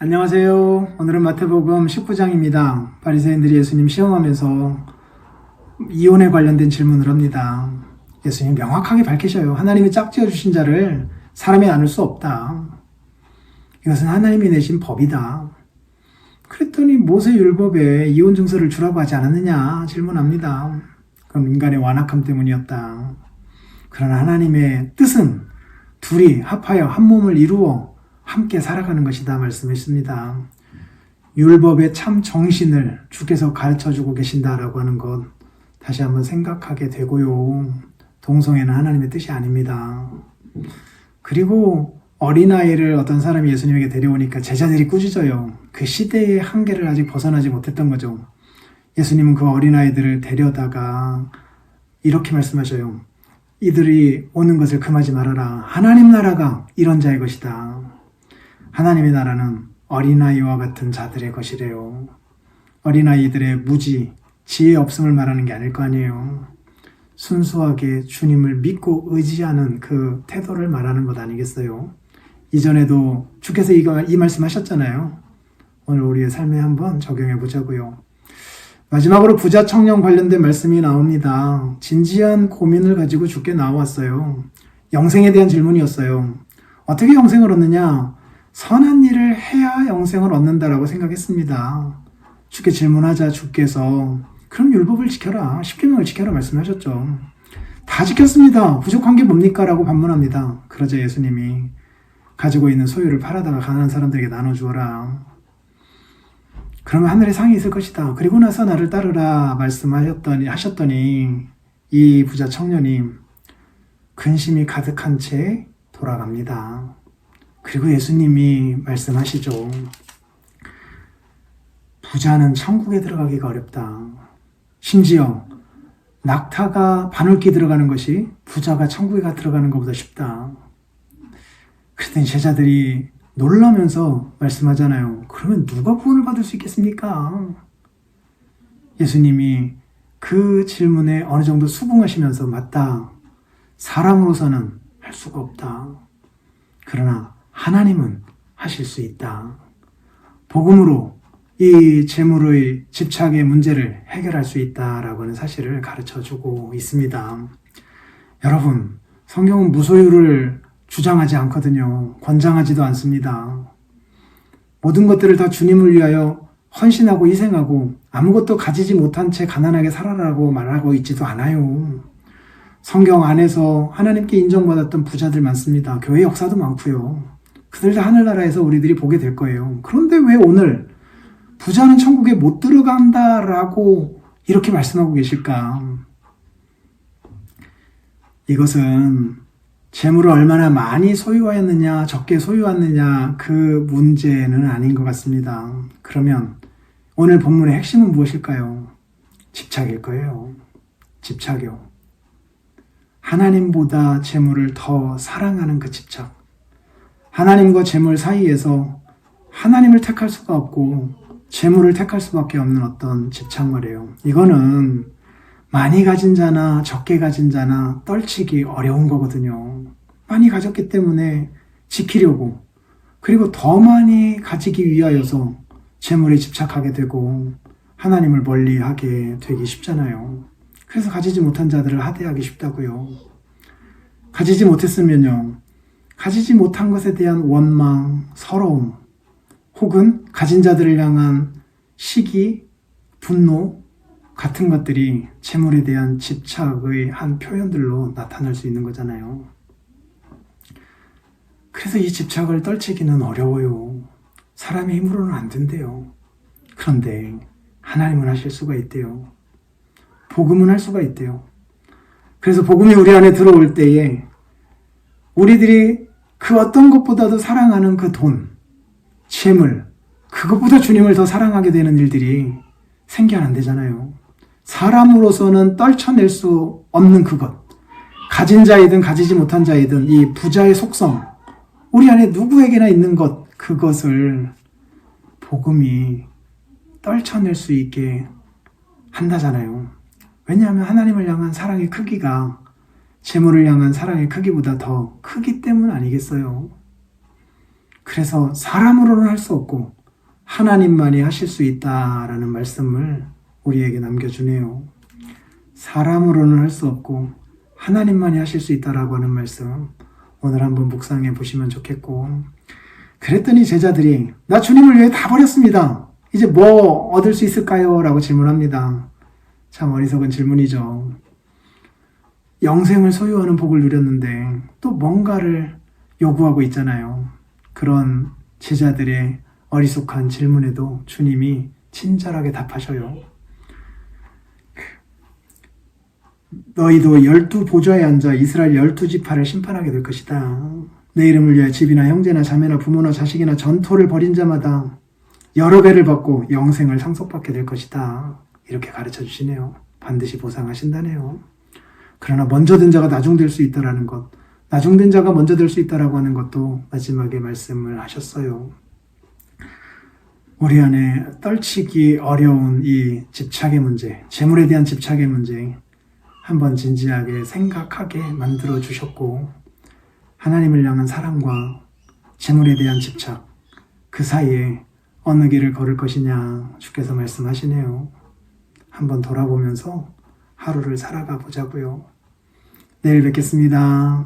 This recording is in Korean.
안녕하세요. 오늘은 마태복음 19장입니다. 바리새인들이 예수님 시험하면서 이혼에 관련된 질문을 합니다. 예수님 명확하게 밝히셔요. 하나님이 짝지어 주신 자를 사람이 나눌 수 없다. 이것은 하나님이 내신 법이다. 그랬더니 모세율법에 이혼 증서를 주라고 하지 않았느냐 질문합니다. 그럼 인간의 완악함 때문이었다. 그러나 하나님의 뜻은 둘이 합하여 한 몸을 이루어 함께 살아가는 것이다 말씀했습니다. 율법의 참 정신을 주께서 가르쳐주고 계신다라고 하는 것 다시 한번 생각하게 되고요. 동성애는 하나님의 뜻이 아닙니다. 그리고 어린아이를 어떤 사람이 예수님에게 데려오니까 제자들이 꾸짖어요. 그 시대의 한계를 아직 벗어나지 못했던 거죠. 예수님은 그 어린아이들을 데려다가 이렇게 말씀하셔요. 이들이 오는 것을 금하지 말아라. 하나님 나라가 이런 자의 것이다. 하나님의 나라는 어린아이와 같은 자들의 것이래요. 어린아이들의 무지, 지혜 없음을 말하는 게 아닐 거 아니에요. 순수하게 주님을 믿고 의지하는 그 태도를 말하는 것 아니겠어요? 이전에도 주께서 이 말씀하셨잖아요. 오늘 우리의 삶에 한번 적용해 보자고요. 마지막으로 부자 청년 관련된 말씀이 나옵니다. 진지한 고민을 가지고 주께 나왔어요. 영생에 대한 질문이었어요. 어떻게 영생을 얻느냐? 선한 일을 해야 영생을 얻는다라고 생각했습니다. 주께 질문하자 주께서 그럼 율법을 지켜라. 십계명을 지켜라 말씀하셨죠. 다 지켰습니다. 부족한 게 뭡니까? 라고 반문합니다. 그러자 예수님이 가지고 있는 소유를 팔아다가 가난한 사람들에게 나눠주어라. 그러면 하늘에 상이 있을 것이다. 그리고 나서 나를 따르라 하셨더니 이 부자 청년이 근심이 가득한 채 돌아갑니다. 그리고 예수님이 말씀하시죠. 부자는 천국에 들어가기가 어렵다. 심지어 낙타가 바늘기 들어가는 것이 부자가 천국에 들어가는 것보다 쉽다. 그랬더니 제자들이 놀라면서 말씀하잖아요. 그러면 누가 구원을 받을 수 있겠습니까? 예수님이 그 질문에 어느 정도 수긍하시면서 맞다. 사람으로서는 할 수가 없다. 그러나 하나님은 하실 수 있다. 복음으로 이 재물의 집착의 문제를 해결할 수 있다라고 하는 사실을 가르쳐주고 있습니다. 여러분, 성경은 무소유를 주장하지 않거든요. 권장하지도 않습니다. 모든 것들을 다 주님을 위하여 헌신하고 희생하고 아무것도 가지지 못한 채 가난하게 살아라고 말하고 있지도 않아요. 성경 안에서 하나님께 인정받았던 부자들 많습니다. 교회 역사도 많고요. 그들 다 하늘나라에서 우리들이 보게 될 거예요. 그런데 왜 오늘 부자는 천국에 못 들어간다라고 이렇게 말씀하고 계실까? 이것은 재물을 얼마나 많이 소유하였느냐, 적게 소유하느냐 그 문제는 아닌 것 같습니다. 그러면 오늘 본문의 핵심은 무엇일까요? 집착일 거예요. 집착이요. 하나님보다 재물을 더 사랑하는 그 집착. 하나님과 재물 사이에서 하나님을 택할 수가 없고 재물을 택할 수밖에 없는 어떤 집착 말이에요. 이거는 많이 가진 자나 적게 가진 자나 떨치기 어려운 거거든요. 많이 가졌기 때문에 지키려고 그리고 더 많이 가지기 위하여서 재물에 집착하게 되고 하나님을 멀리하게 되기 쉽잖아요. 그래서 가지지 못한 자들을 하대하기 쉽다고요. 가지지 못했으면요. 가지지 못한 것에 대한 원망, 서러움, 혹은 가진 자들을 향한 시기, 분노 같은 것들이 재물에 대한 집착의 한 표현들로 나타날 수 있는 거잖아요. 그래서 이 집착을 떨치기는 어려워요. 사람의 힘으로는 안 된대요. 그런데 하나님은 하실 수가 있대요. 복음은 할 수가 있대요. 그래서 복음이 우리 안에 들어올 때에 우리들이 그 어떤 것보다도 사랑하는 그 돈, 재물, 그것보다 주님을 더 사랑하게 되는 일들이 생겨난대잖아요. 사람으로서는 떨쳐낼 수 없는 그것, 가진 자이든 가지지 못한 자이든 이 부자의 속성, 우리 안에 누구에게나 있는 것, 그것을 복음이 떨쳐낼 수 있게 한다잖아요. 왜냐하면 하나님을 향한 사랑의 크기가 재물을 향한 사랑의 크기보다 더 크기 때문 아니겠어요? 그래서 사람으로는 할 수 없고 하나님만이 하실 수 있다라는 말씀을 우리에게 남겨주네요. 사람으로는 할 수 없고 하나님만이 하실 수 있다라고 하는 말씀 오늘 한번 묵상해 보시면 좋겠고, 그랬더니 제자들이 나 주님을 위해 다 버렸습니다. 이제 뭐 얻을 수 있을까요? 라고 질문합니다. 참 어리석은 질문이죠. 영생을 소유하는 복을 누렸는데 또 뭔가를 요구하고 있잖아요. 그런 제자들의 어리숙한 질문에도 주님이 친절하게 답하셔요. 너희도 12 보좌에 앉아 이스라엘 12지파를 심판하게 될 것이다. 내 이름을 위하여 집이나 형제나 자매나 부모나 자식이나 전토를 벌인 자마다 여러 배를 받고 영생을 상속받게 될 것이다. 이렇게 가르쳐 주시네요. 반드시 보상하신다네요. 그러나 먼저 된 자가 나중될 수 있다라는 것, 나중된 자가 먼저 될 수 있다라고 하는 것도 마지막에 말씀을 하셨어요. 우리 안에 떨치기 어려운 이 집착의 문제, 재물에 대한 집착의 문제 한번 진지하게 생각하게 만들어 주셨고, 하나님을 향한 사랑과 재물에 대한 집착, 그 사이에 어느 길을 걸을 것이냐 주께서 말씀하시네요. 한번 돌아보면서 하루를 살아가 보자고요. 내일 뵙겠습니다.